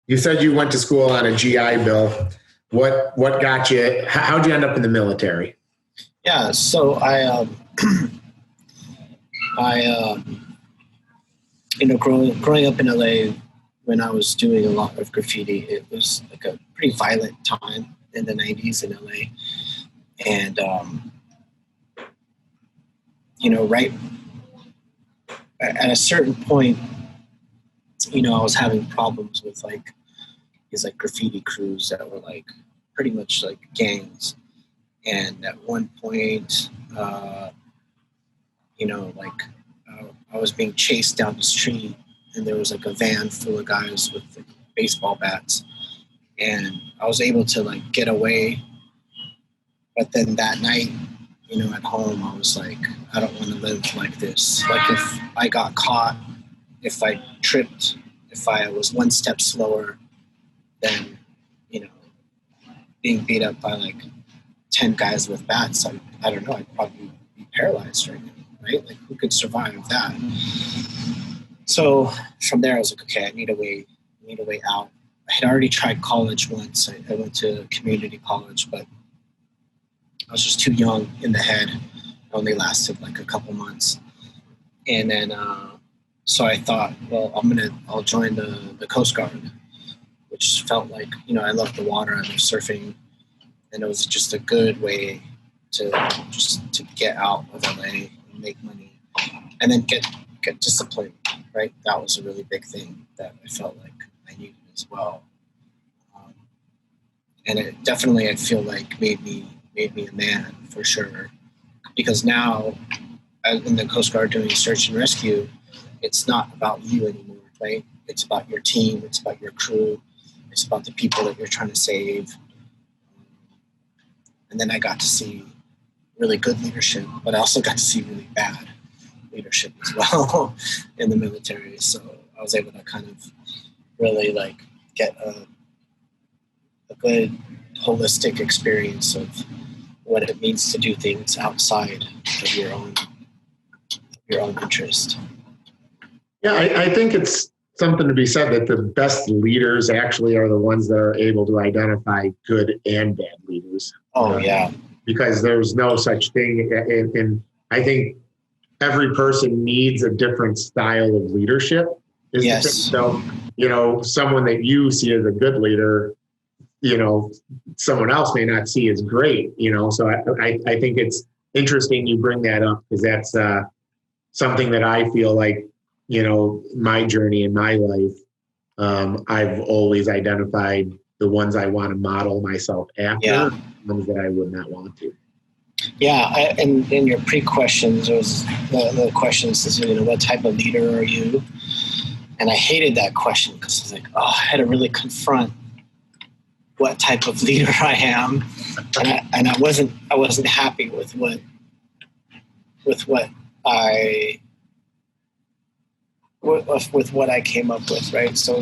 You said you went to school on a GI Bill. What got you? How'd you end up in the military? Yeah, so growing up in LA, when I was doing a lot of graffiti, it was like a pretty violent time in the 90s in LA. And, right at a certain point, I was having problems with these graffiti crews that were pretty much like gangs. And at one point, I was being chased down the street, and there was a van full of guys with baseball bats, and I was able to get away. But then that night, at home, I was like, I don't want to live like this. If I got caught, if I tripped, if I was one step slower, then being beat up by 10 guys with bats, I don't know, I'd probably be paralyzed right now, right? Who could survive that? So from there, I was like, okay, I need a way out. I had already tried college once. I went to community college, but I was just too young in the head. It only lasted a couple months. And then, so I thought, well, I'll join the Coast Guard, which felt like, I love the water, I love surfing. And it was just a good way to get out of LA and make money, and then get discipline, right? That was a really big thing that I felt like I needed as well. And it definitely, I feel like made me a man for sure, because now in the Coast Guard doing search and rescue, it's not about you anymore, right? It's about your team, it's about your crew, it's about the people that you're trying to save. And then I got to see really good leadership, but I also got to see really bad leadership as well in the military. So I was able to kind of really get a good holistic experience of what it means to do things outside of your own interest. Yeah, I think it's something to be said that the best leaders actually are the ones that are able to identify good and bad leaders. Oh, yeah. Because there's no such thing. And I think every person needs a different style of leadership. Yes. So, someone that you see as a good leader, someone else may not see as great, So I think it's interesting you bring that up, because that's something that I feel like, my journey in my life, I've always identified the ones I want to model myself after, ones that I would not want to. Yeah, and in your pre-questions, there was the question says, what type of leader are you? And I hated that question because I was like, I had to really confront what type of leader I am, and I wasn't happy with what I came up with, right? So I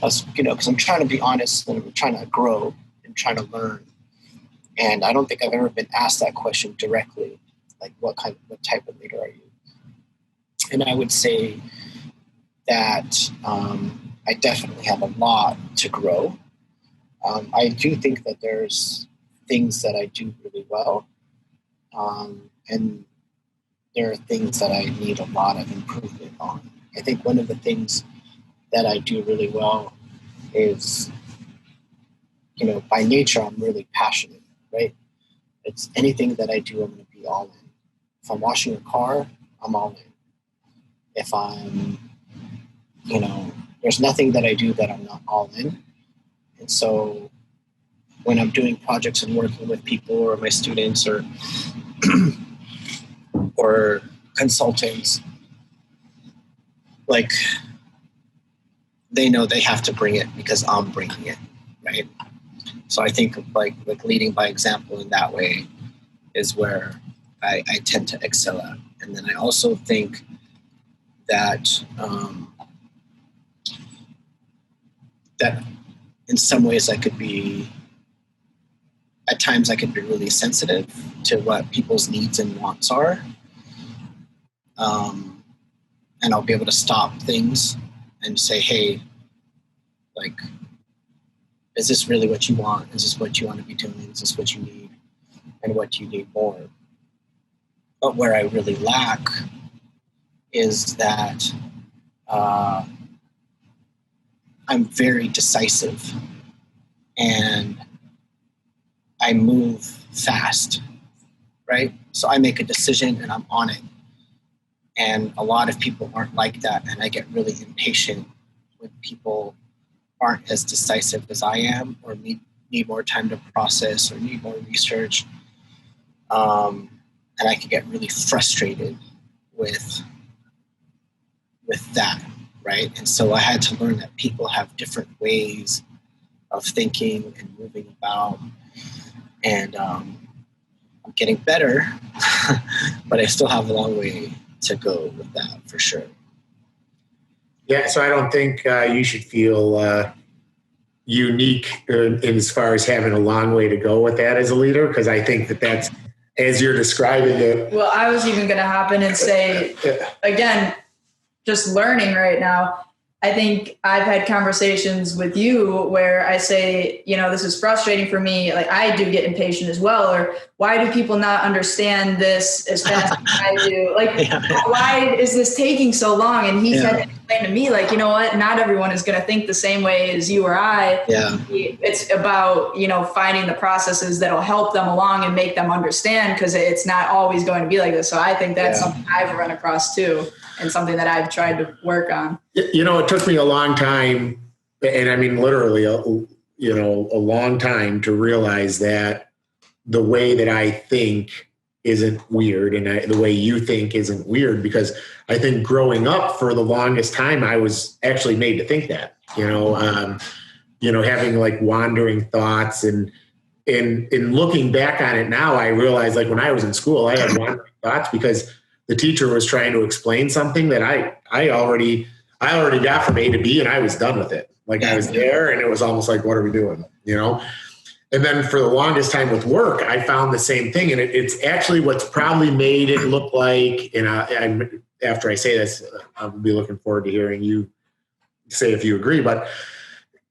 was, because I'm trying to be honest and I'm trying to grow and trying to learn. And I don't think I've ever been asked that question directly, what type of leader are you? And I would say that I definitely have a lot to grow. I do think that there's things that I do really well, and there are things that I need a lot of improvement on. I think one of the things that I do really well is, by nature, I'm really passionate, right? It's anything that I do, I'm going to be all in. If I'm washing a car, I'm all in. If I'm, there's nothing that I do that I'm not all in. And so when I'm doing projects and working with people or my students or or consultants, they know they have to bring it because I'm bringing it, right? So I think like leading by example in that way is where I tend to excel at. And then I also think that that in some ways at times I could be really sensitive to what people's needs and wants are. And I'll be able to stop things and say, hey, is this really what you want? Is this what you want to be doing? Is this what you need? And what do you need more? But where I really lack is that I'm very decisive and I move fast, right? So I make a decision and I'm on it. And a lot of people aren't like that. And I get really impatient when people aren't as decisive as I am, or need more time to process, or need more research. And I can get really frustrated with that, right? And so I had to learn that people have different ways of thinking and moving about. And I'm getting better, but I still have a long way to go with that, for sure. Yeah, so I don't think you should feel unique in as far as having a long way to go with that as a leader, because I think that's, as you're describing it. Well, I was even going to hop in and say, again, just learning right now, I think I've had conversations with you where I say, this is frustrating for me. Like, I do get impatient as well. Or why do people not understand this as fast as I do? Like, why is this taking so long? And he's had to explain to me, like, you know what? Not everyone is going to think the same way as you or I. Yeah. It's about, finding the processes that'll help them along and make them understand, because it's not always going to be like this. So I think that's something I've run across too, and something that I've tried to work on. It took me a long time, and I mean literally a long time to realize that the way that I think isn't weird, and the way you think isn't weird, because I think growing up for the longest time, I was actually made to think that, having like wandering thoughts, and in looking back on it now, I realized, like, when I was in school, I had wandering thoughts because the teacher was trying to explain something that I already got from A to B, and I was done with it. Like, I was there, and it was almost like, what are we doing? And then for the longest time with work, I found the same thing. And it's actually what's probably made it look like, and after I say this, I'll be looking forward to hearing you say if you agree, but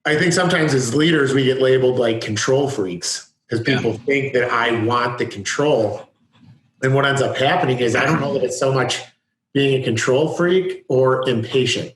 I think sometimes as leaders, we get labeled like control freaks because people think that I want the control. And what ends up happening is, I don't know that it's so much being a control freak or impatient.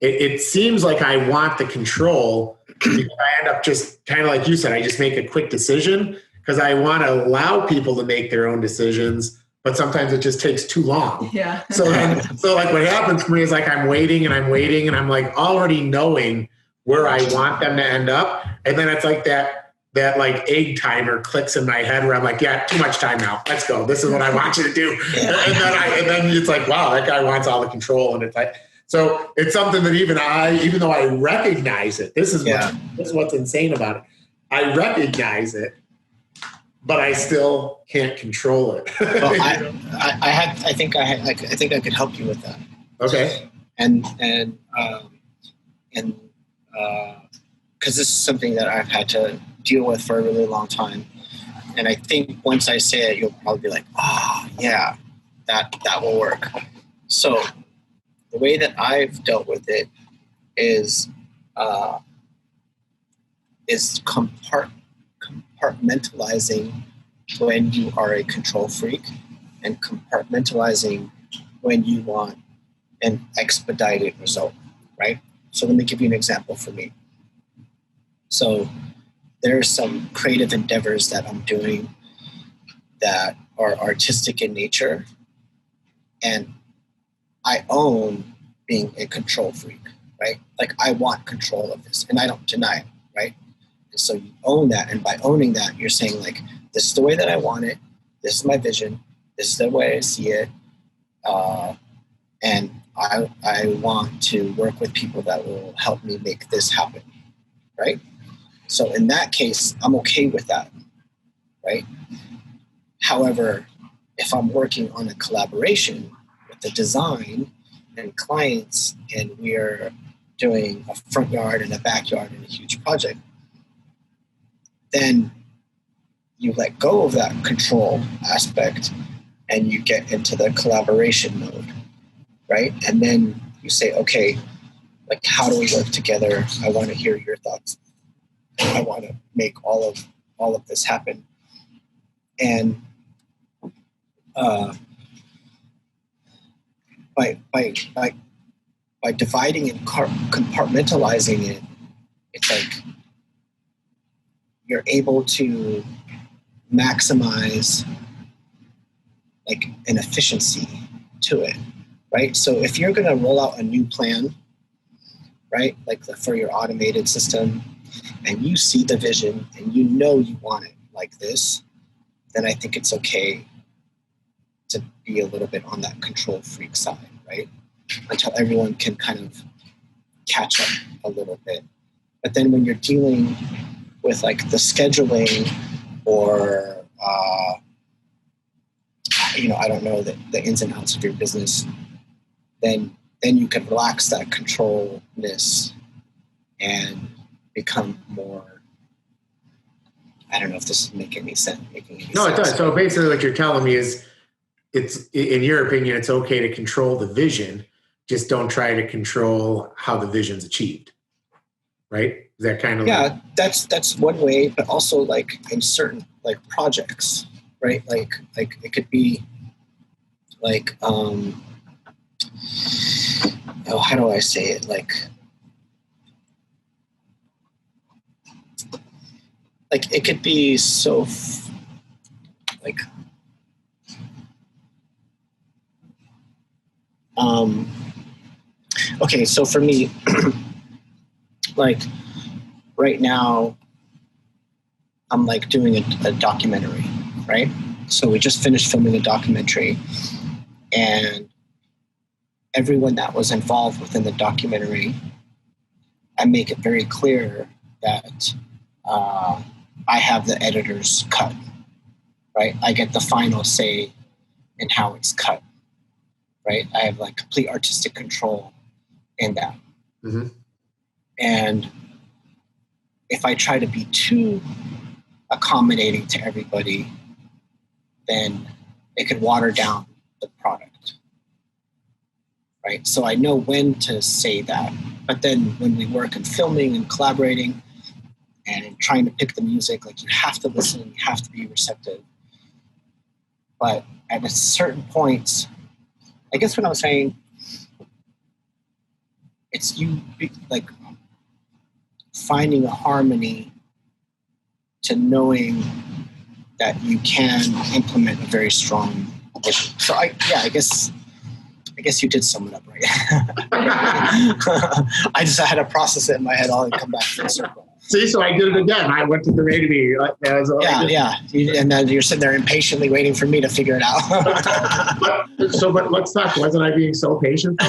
It seems like I want the control because I end up just kind of like you said, I just make a quick decision because I want to allow people to make their own decisions, but sometimes it just takes too long. Yeah. So like what happens for me is, like, I'm waiting and I'm like already knowing where I want them to end up. And then it's like that like egg timer clicks in my head where I'm like, yeah, too much time now. Let's go. This is what I want you to do. And then it's like, wow, that guy wants all the control. And it's like, so it's something that even though I recognize it, this is what's insane about it. I recognize it, but I still can't control it. Well, I think I could help you with that. Okay. And because this is something that I've had to deal with for a really long time. And I think once I say it, you'll probably be like, oh, yeah, that will work. So the way that I've dealt with it is compartmentalizing when you are a control freak, and compartmentalizing when you want an expedited result, right? So let me give you an example for me. So there are some creative endeavors that I'm doing that are artistic in nature, and I own being a control freak, right? Like, I want control of this, and I don't deny it, right? And so you own that, and by owning that, you're saying, like, this is the way that I want it, this is my vision, this is the way I see it, and I want to work with people that will help me make this happen, right? So in that case, I'm okay with that, right? However, if I'm working on a collaboration with the design and clients, and we're doing a front yard and a backyard and a huge project, then you let go of that control aspect and you get into the collaboration mode, right? And then you say, okay, like, how do we work together? I want to hear your thoughts. I want to make all of this happen. And by dividing and compartmentalizing it, it's like you're able to maximize like an efficiency to it, right? So if you're going to roll out a new plan, right, like for your automated system, and you see the vision and you know you want it like this, then I think it's okay to be a little bit on that control freak side, right? Until everyone can kind of catch up a little bit. But then when you're dealing with like the scheduling or, I don't know the ins and outs of your business, then you can relax that controlness and become more, I don't know if this is making any sense. No, it does. So basically what you're telling me is it's, in your opinion, it's okay to control the vision, just don't try to control how the vision's achieved. Right? Is that kind of like, that's one way, but also like in certain like projects, right? Like it could be like how do I say it? Like it could be so like okay, so for me like right now I'm like doing a documentary, right? So we just finished filming a documentary, and everyone that was involved within the documentary, I make it very clear that I have the editor's cut, right? I get the final say in how it's cut, right? I have like complete artistic control in that. Mm-hmm. And if I try to be too accommodating to everybody, then it could water down the product, right? So I know when to say that. But then when we work in filming and collaborating and trying to pick the music, like you have to listen, you have to be receptive. But at a certain point, I guess what I'm saying, it's you like finding a harmony to knowing that you can implement a very strong vision. So I guess you did sum it up right. I just had to process it in my head all and come back to the circle. See, so I did it again. I went to the radio. Yeah. And then you're sitting there impatiently waiting for me to figure it out. but let's talk. Wasn't I being so patient?